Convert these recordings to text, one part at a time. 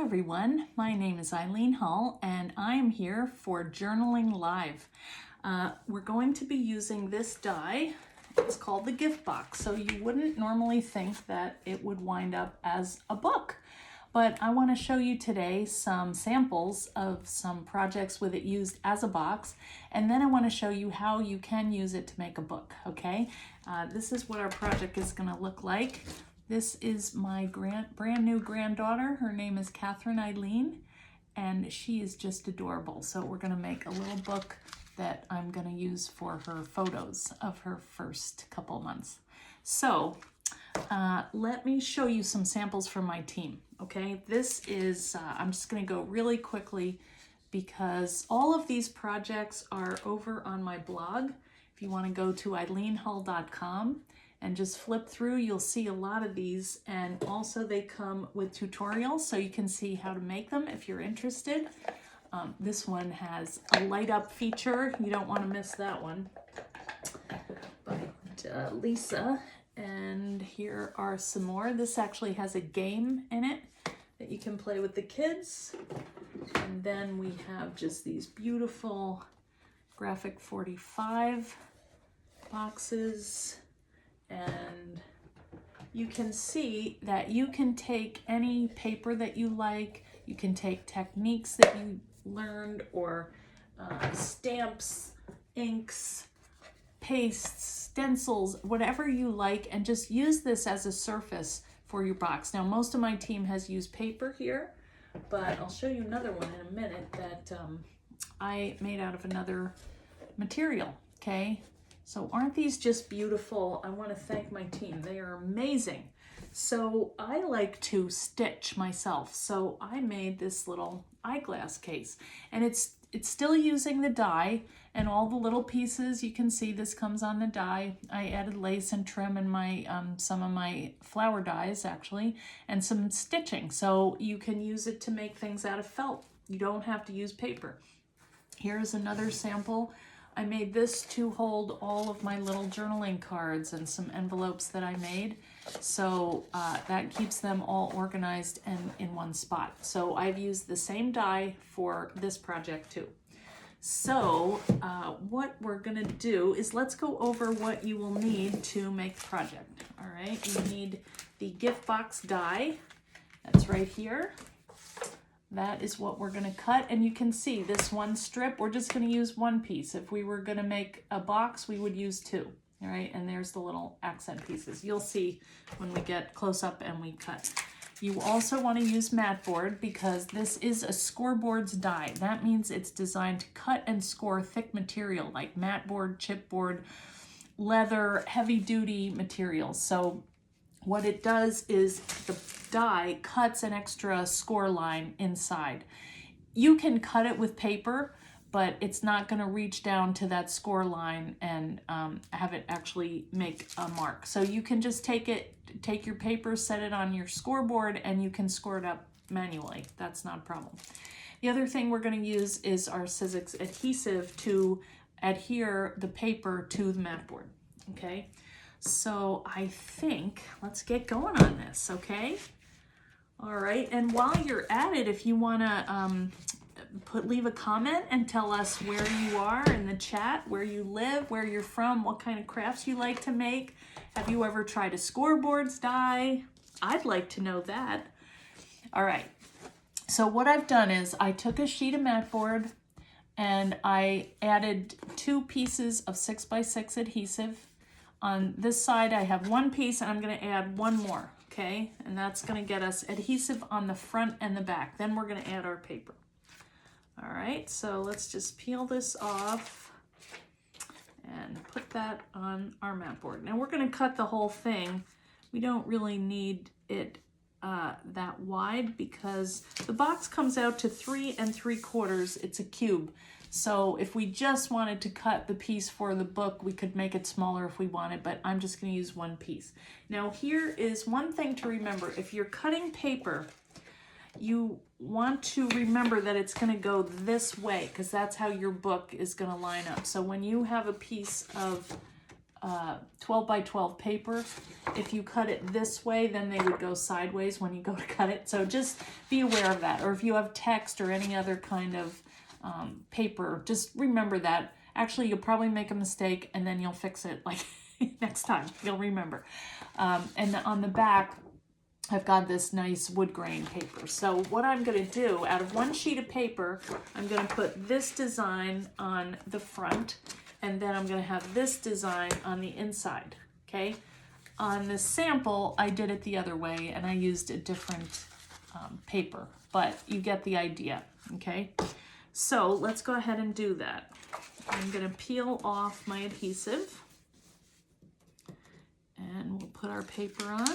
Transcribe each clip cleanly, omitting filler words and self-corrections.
everyone, my name is Eileen Hull and I am here for Journaling Live. We're going to be using this die. It's called the gift box, so you wouldn't normally think that it would wind up as a book. But I want to show you today some samples of some projects with it used as a box, and then I want to show you how you can use it to make a book, okay? This is what our project is going to look like. This is my brand new granddaughter. Her name is Catherine Eileen, and she is just adorable. So we're going to make a little book that I'm going to use for her photos of her first couple months. So let me show you some samples from my team, okay? This is, I'm just going to go really quickly because all of these projects are over on my blog. If you want to go to eileenhull.com and just flip through, you'll see a lot of these, and also they come with tutorials so you can see how to make them if you're interested. This one has a light up feature. You don't want to miss that one. But Lisa, and here are some more. This actually has a game in it that you can play with the kids. And then we have just these beautiful graphic 45 boxes. And you can see that you can take any paper that you like, you can take techniques that you learned, or stamps, inks, pastes, stencils, whatever you like, and just use this as a surface for your box. Now, most of my team has used paper here, but I'll show you another one in a minute that I made out of another material, okay? So aren't these just beautiful? I want to thank my team. They are amazing. So I like to stitch myself. So I made this little eyeglass case, and it's still using the die and all the little pieces. You can see this comes on the die. I added lace and trim in my some of my flower dies actually, and some stitching. So you can use it to make things out of felt. You don't have to use paper. Here's another sample. I made this to hold all of my little journaling cards and some envelopes that I made. So that keeps them all organized and in one spot. So I've used the same die for this project too. So what we're gonna do is let's go over what you will need to make the project. All right, you need the gift box die. That's right here. That is what we're going to cut, and you can see this one strip, we're just going to use one piece. If we were going to make a box, we would use two, all right? And there's the little accent pieces. You'll see when we get close up and we cut. You also want to use mat board because this is a scoreboard's die. That means it's designed to cut and score thick material like mat board, chipboard, leather, heavy duty materials. So what it does is the die cuts an extra score line inside. You can cut it with paper, but it's not going to reach down to that score line and have it actually make a mark. So you can just take your paper, set it on your scoreboard, and you can score it up manually. That's not a problem. The other thing we're going to use is our Sizzix adhesive to adhere the paper to the mat board, okay? So I think let's get going on this, okay? All right, and while you're at it, if you want to leave a comment and tell us where you are in the chat, where you live, where you're from, what kind of crafts you like to make. Have you ever tried a scoreboards die? I'd like to know that. All right, so what I've done is I took a sheet of mat board and I added 2 pieces of 6x6 adhesive. On this side, I have 1 piece, and I'm going to add 1 more, okay? And that's going to get us adhesive on the front and the back. Then we're going to add our paper. All right, so let's just peel this off and put that on our mat board. Now we're going to cut the whole thing. We don't really need it that wide because the box comes out to 3 3/4. It's a cube. So if we just wanted to cut the piece for the book, we could make it smaller if we wanted, but I'm just going to use 1 piece. Now here is one thing to remember. If you're cutting paper, you want to remember that it's going to go this way because that's how your book is going to line up. So when you have a piece of 12 by 12 paper. If you cut it this way, then they would go sideways when you go to cut it. So just be aware of that. Or if you have text or any other kind of paper, just remember that. Actually, you'll probably make a mistake and then you'll fix it like next time. You'll remember. And on the back, I've got this nice wood grain paper. So what I'm going to do, out of one sheet of paper, I'm going to put this design on the front, and then I'm going to have this design on the inside, okay? On the sample, I did it the other way, and I used a different paper, but you get the idea, okay? So let's go ahead and do that. I'm going to peel off my adhesive, and we'll put our paper on.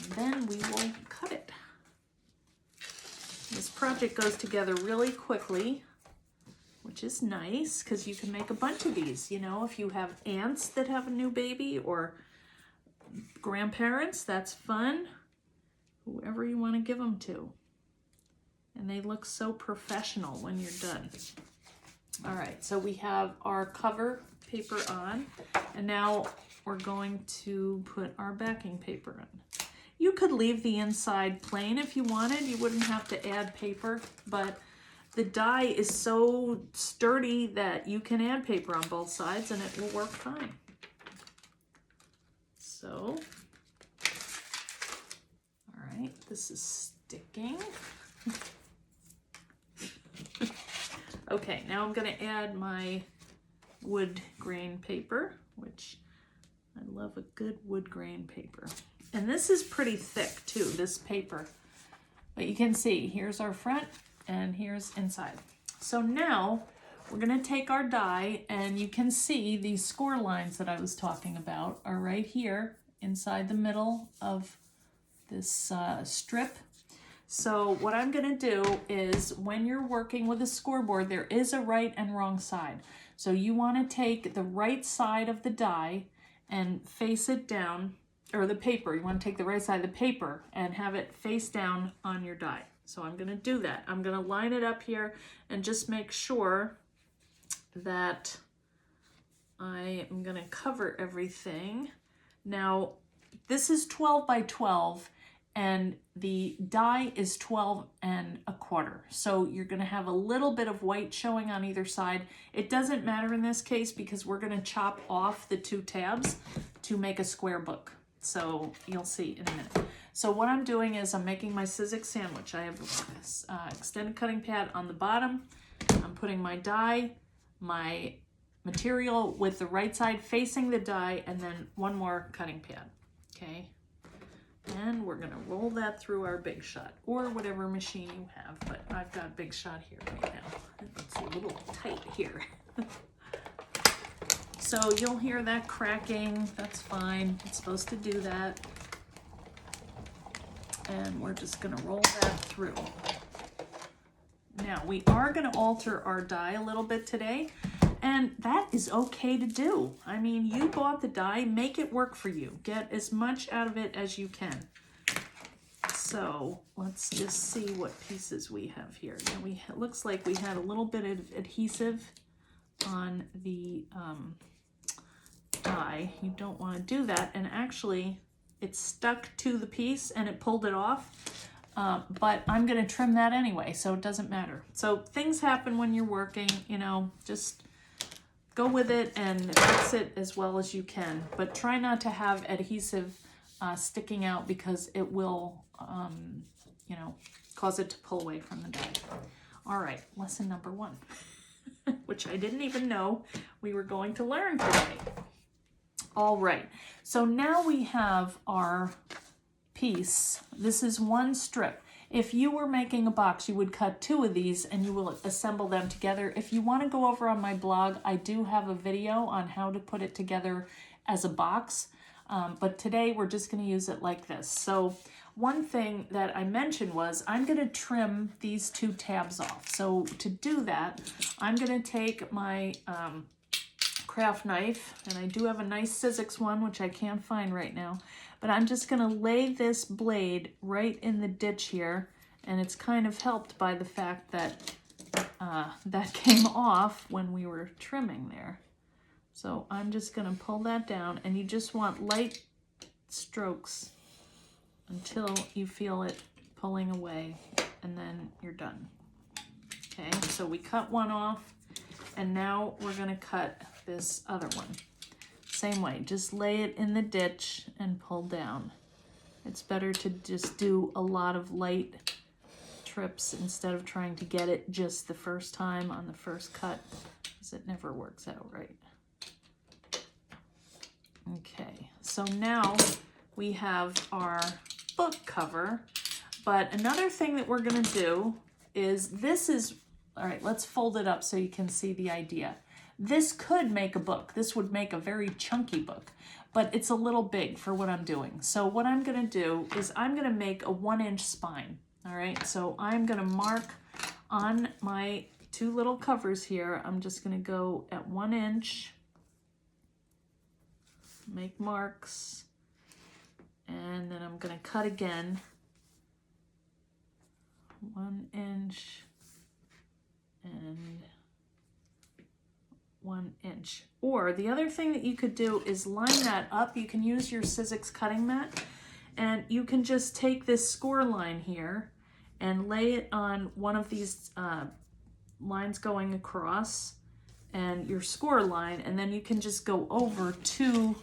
And then we will cut it. This project goes together really quickly, which is nice because you can make a bunch of these. You know, if you have aunts that have a new baby or grandparents, that's fun. Whoever you want to give them to. And they look so professional when you're done. All right, so we have our cover paper on, and now we're going to put our backing paper on. You could leave the inside plain if you wanted. You wouldn't have to add paper, but the die is so sturdy that you can add paper on both sides and it will work fine. So, all right, this is sticking. Okay, now I'm going to add my wood grain paper, which I love a good wood grain paper. And this is pretty thick too, this paper. But you can see, here's our front and here's inside. So now we're gonna take our die, and you can see these score lines that I was talking about are right here inside the middle of this strip. So what I'm gonna do is, when you're working with a scoreboard, there is a right and wrong side. So you wanna take the right side of the die and face it down, or the paper, you want to take the right side of the paper and have it face down on your die. So I'm going to do that. I'm going to line it up here and just make sure that I am going to cover everything. Now, this is 12 by 12 and the die is 12 1/4. So you're going to have a little bit of white showing on either side. It doesn't matter in this case because we're going to chop off the 2 tabs to make a square book. So you'll see in a minute. So what I'm doing is I'm making my Sizzix sandwich. I have this extended cutting pad on the bottom. I'm putting my die, my material with the right side facing the die, and then one more cutting pad, okay? And we're gonna roll that through our Big Shot, or whatever machine you have, but I've got Big Shot here right now. It's a little tight here. So you'll hear that cracking, that's fine. It's supposed to do that. And we're just gonna roll that through. Now we are gonna alter our die a little bit today, and that is okay to do. I mean, you bought the die, make it work for you. Get as much out of it as you can. So let's just see what pieces we have here. Now it looks like we had a little bit of adhesive on the die. You don't want to do that, and actually it stuck to the piece and it pulled it off, but I'm going to trim that anyway, so it doesn't matter. So things happen when you're working, you know, just go with it and fix it as well as you can, but try not to have adhesive sticking out because it will you know, cause it to pull away from the die. All right, lesson number 1, which I didn't even know we were going to learn today. All right, so now we have our piece. This is one strip. If you were making a box, you would cut 2 of these and you will assemble them together. If you want to go over on my blog, I do have a video on how to put it together as a box, but today we're just going to use it like this. So one thing that I mentioned was I'm going to trim these 2 tabs off. So to do that, I'm going to take my craft knife, and I do have a nice Sizzix one, which I can't find right now, but I'm just going to lay this blade right in the ditch here, and it's kind of helped by the fact that that came off when we were trimming there. So I'm just gonna pull that down, and you just want light strokes until you feel it pulling away, and then you're done. Okay, so we cut one off, and now we're gonna cut this other one. Same way, just lay it in the ditch and pull down. It's better to just do a lot of light trips instead of trying to get it just the first time on the first cut, because it never works out right. Okay, so now we have our book cover, but another thing that we're gonna do is all right, let's fold it up so you can see the idea. This could make a book. This would make a very chunky book, but it's a little big for what I'm doing. So what I'm gonna do is I'm gonna make a 1-inch spine. All right, so I'm gonna mark on my 2 little covers here. I'm just gonna go at 1 inch, make marks, and then I'm gonna cut again. 1 inch and 1 inch. Or the other thing that you could do is line that up. You can use your Sizzix cutting mat, and you can just take this score line here and lay it on one of these lines going across and your score line, and then you can just go over 2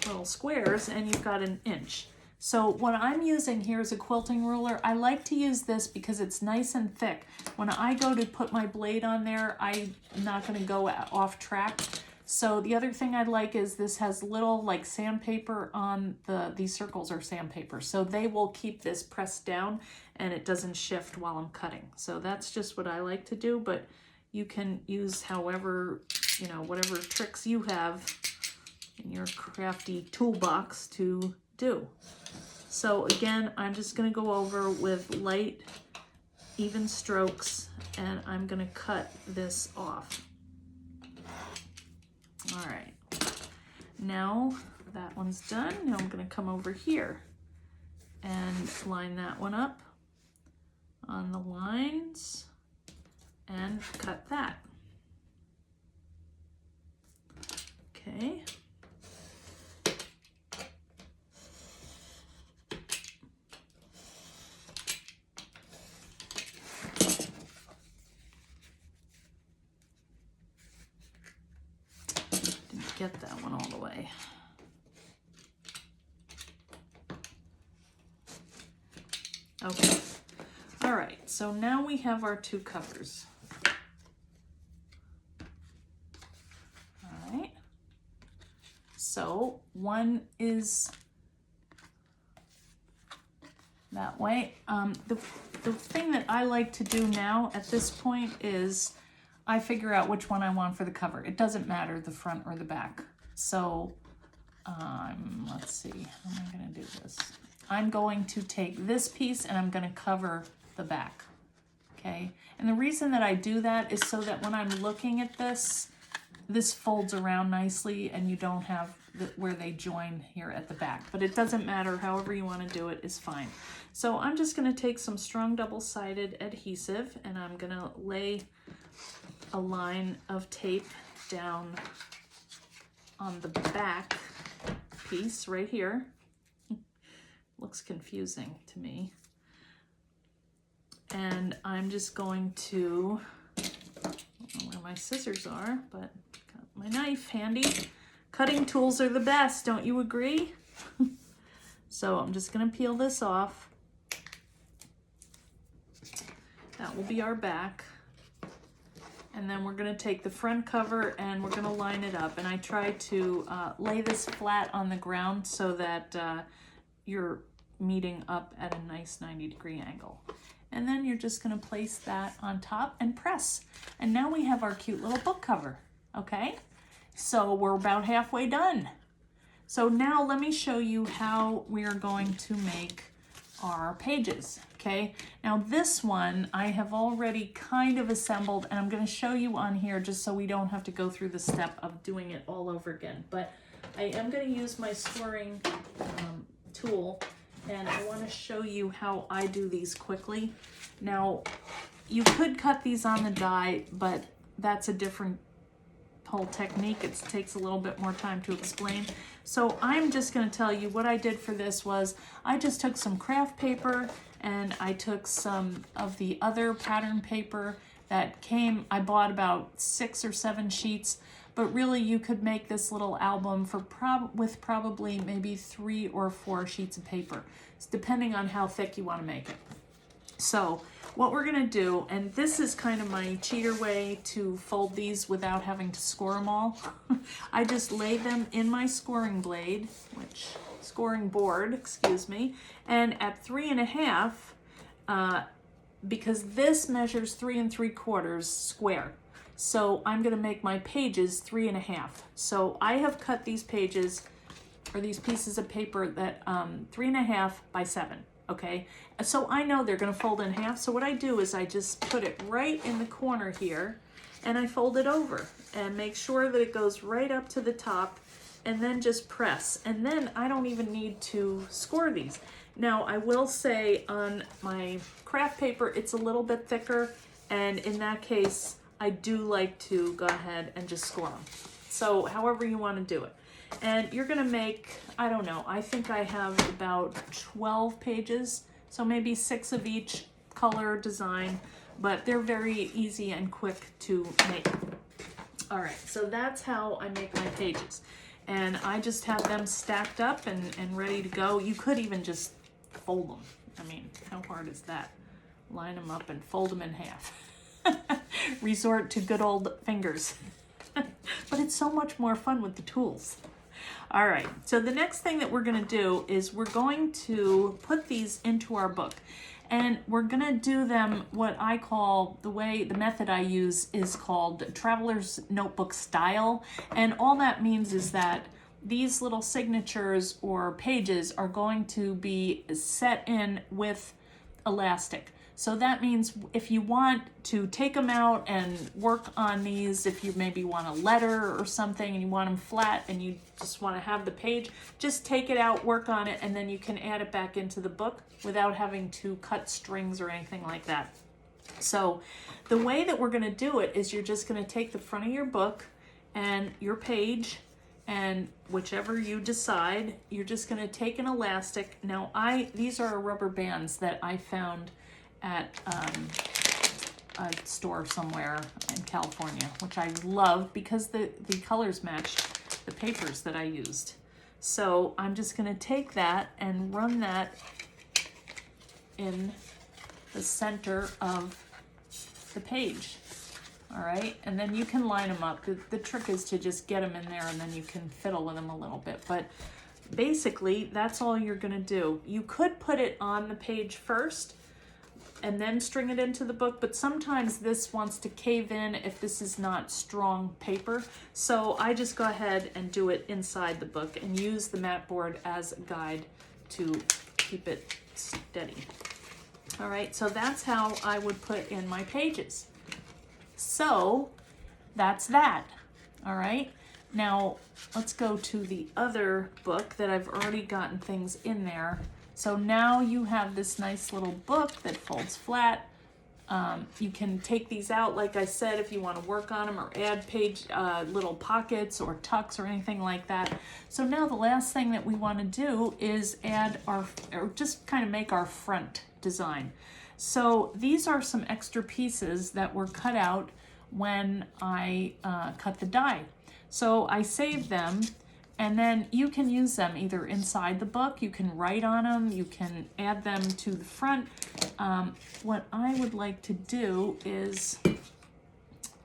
little squares and you've got 1 inch. So what I'm using here is a quilting ruler. I like to use this because it's nice and thick. When I go to put my blade on there, I'm not gonna go off track. So the other thing I like is this has little like sandpaper on these circles are sandpaper. So they will keep this pressed down and it doesn't shift while I'm cutting. So that's just what I like to do, but you can use however, whatever tricks you have in your crafty toolbox to do. So again, I'm just gonna go over with light, even strokes, and I'm gonna cut this off. All right, now that one's done. Now I'm gonna come over here and line that one up on the lines and cut that. Okay. Get that one all the way. Okay. All right, so now we have our 2 covers. All right. So one is that way. The thing that I like to do now at this point is I figure out which one I want for the cover. It doesn't matter the front or the back. So, let's see, how am I gonna do this? I'm going to take this piece and I'm gonna cover the back, okay? And the reason that I do that is so that when I'm looking at this folds around nicely and you don't have where they join here at the back. But it doesn't matter, however you wanna do it is fine. So I'm just gonna take some strong double-sided adhesive and I'm gonna lay a line of tape down on the back piece right here. Looks confusing to me. And I'm just going to, I don't know where my scissors are, but got my knife handy. Cutting tools are the best, don't you agree? So I'm just gonna peel this off. That will be our back. And then we're gonna take the front cover and we're gonna line it up. And I try to lay this flat on the ground so that you're meeting up at a nice 90-degree angle. And then you're just gonna place that on top and press. And now we have our cute little book cover, okay? So we're about halfway done. So now let me show you how we are going to make our pages, okay? Now this one I have already kind of assembled and I'm gonna show you on here just so we don't have to go through the step of doing it all over again. But I am gonna use my scoring tool and I wanna show you how I do these quickly. Now, you could cut these on the die, but that's a different whole technique. It takes a little bit more time to explain. So I'm just going to tell you what I did for this was I just took some craft paper and I took some of the other pattern paper that came. I bought about 6 or 7 sheets, but really you could make this little album for with probably maybe 3 or 4 sheets of paper. It's depending on how thick you want to make it. So what we're going to do, and this is kind of my cheater way to fold these without having to score them all. I just lay them in my scoring board, excuse me, and at 3.5, because this measures 3 3/4 square. So I'm going to make my pages 3.5. So I have cut these pages, or these pieces of paper, that 3.5 by 7. Okay, so I know they're going to fold in half. So what I do is I just put it right in the corner here and I fold it over and make sure that it goes right up to the top, and then just press. And then I don't even need to score these. Now I will say on my craft paper, it's a little bit thicker, and in that case, I do like to go ahead and just score them. So however you want to do it. And you're gonna make, I don't know, I think I have about 12 pages, so maybe 6 of each color design, but they're very easy and quick to make. All right, so that's how I make my pages. And I just have them stacked up and ready to go. You could even just fold them. I mean, how hard is that? Line them up and fold them in half. Resort to good old fingers. But it's so much more fun with the tools. All right, so the next thing that we're going to do is we're going to put these into our book, and we're going to do them what I call, the method I use is called Traveler's Notebook style, and all that means is that these little signatures or pages are going to be set in with elastic. So that means if you want to take them out and work on these, if you maybe want a letter or something and you want them flat and you just want to have the page, just take it out, work on it, and then you can add it back into the book without having to cut strings or anything like that. So the way that we're going to do it is you're just going to take the front of your book and your page, and whichever you decide, you're just going to take an elastic. Now these are rubber bands that I found at a store somewhere in California, which I love because the colors matched the papers that I used. So I'm just going to take that and run that in the center of the page. All right, and then you can line them up. The trick is to just get them in there, and then you can fiddle with them a little bit. But basically, that's all you're going to do. You could put it on the page first and then string it into the book, but sometimes this wants to cave in if this is not strong paper. So I just go ahead and do it inside the book and use the mat board as a guide to keep it steady. All right, so that's how I would put in my pages. So that's that. All right, now let's go to the other book that I've already gotten things in there. So now you have this nice little book that folds flat. You can take these out, like I said, if you want to work on them or add page little pockets or tucks or anything like that. So now the last thing that we want to do is add or just kind of make our front design. So these are some extra pieces that were cut out when I cut the die. So I saved them, and then you can use them either inside the book, you can write on them, you can add them to the front. What I would like to do is,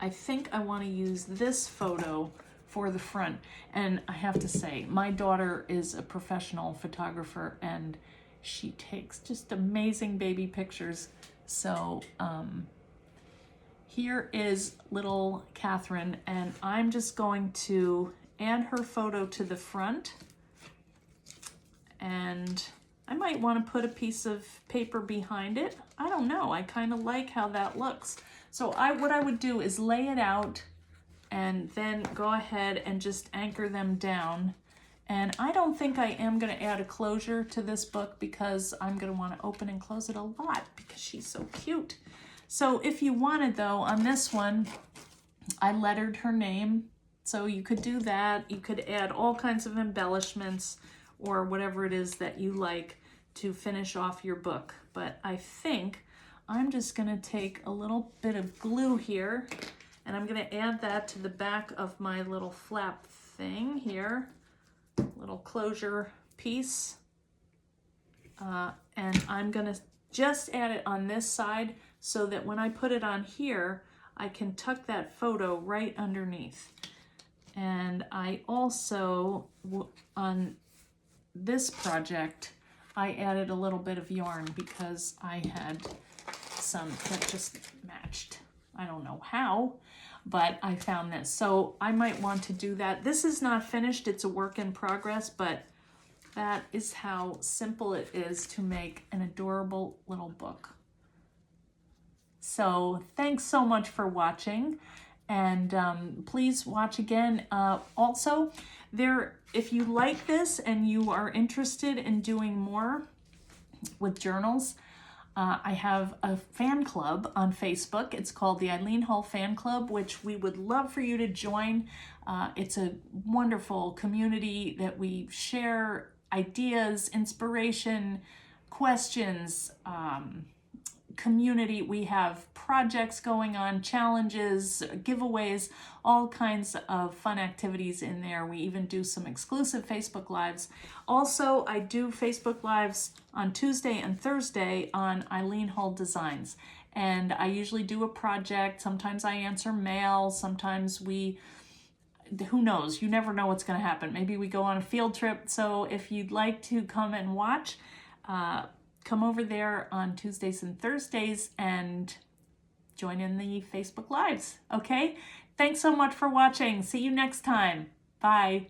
I think I want to use this photo for the front. And I have to say, my daughter is a professional photographer and she takes just amazing baby pictures. So here is little Catherine, and I'm just going to add her photo to the front, and I might want to put a piece of paper behind it. I don't know, I kind of like how that looks. So what I would do is lay it out and then go ahead and just anchor them down. And I don't think I am going to add a closure to this book because I'm going to want to open and close it a lot because she's so cute. So if you wanted, though, on this one, I lettered her name So you could do that. You could add all kinds of embellishments or whatever it is that you like to finish off your book. But I think I'm just gonna take a little bit of glue here and I'm gonna add that to the back of my little flap thing here, little closure piece. And I'm gonna just add it on this side so that when I put it on here, I can tuck that photo right underneath. And I also, on this project, I added a little bit of yarn because I had some that just matched. I don't know how, but I found this. So I might want to do that. This is not finished, it's a work in progress, but that is how simple it is to make an adorable little book. So thanks so much for watching, and please watch again. Also, if you like this and you are interested in doing more with journals, I have a fan club on Facebook. It's called the Eileen Hull Fan Club, which we would love for you to join. It's a wonderful community that we share ideas, inspiration, questions, community. We have projects going on, challenges, giveaways, all kinds of fun activities in there. We even do some exclusive Facebook Lives. Also, I do Facebook Lives on Tuesday and Thursday on Eileen Hull Designs. And I usually do a project. Sometimes I answer mail. Sometimes who knows? You never know what's going to happen. Maybe we go on a field trip. So if you'd like to come and watch, come over there on Tuesdays and Thursdays and join in the Facebook Lives, okay? Thanks so much for watching. See you next time. Bye.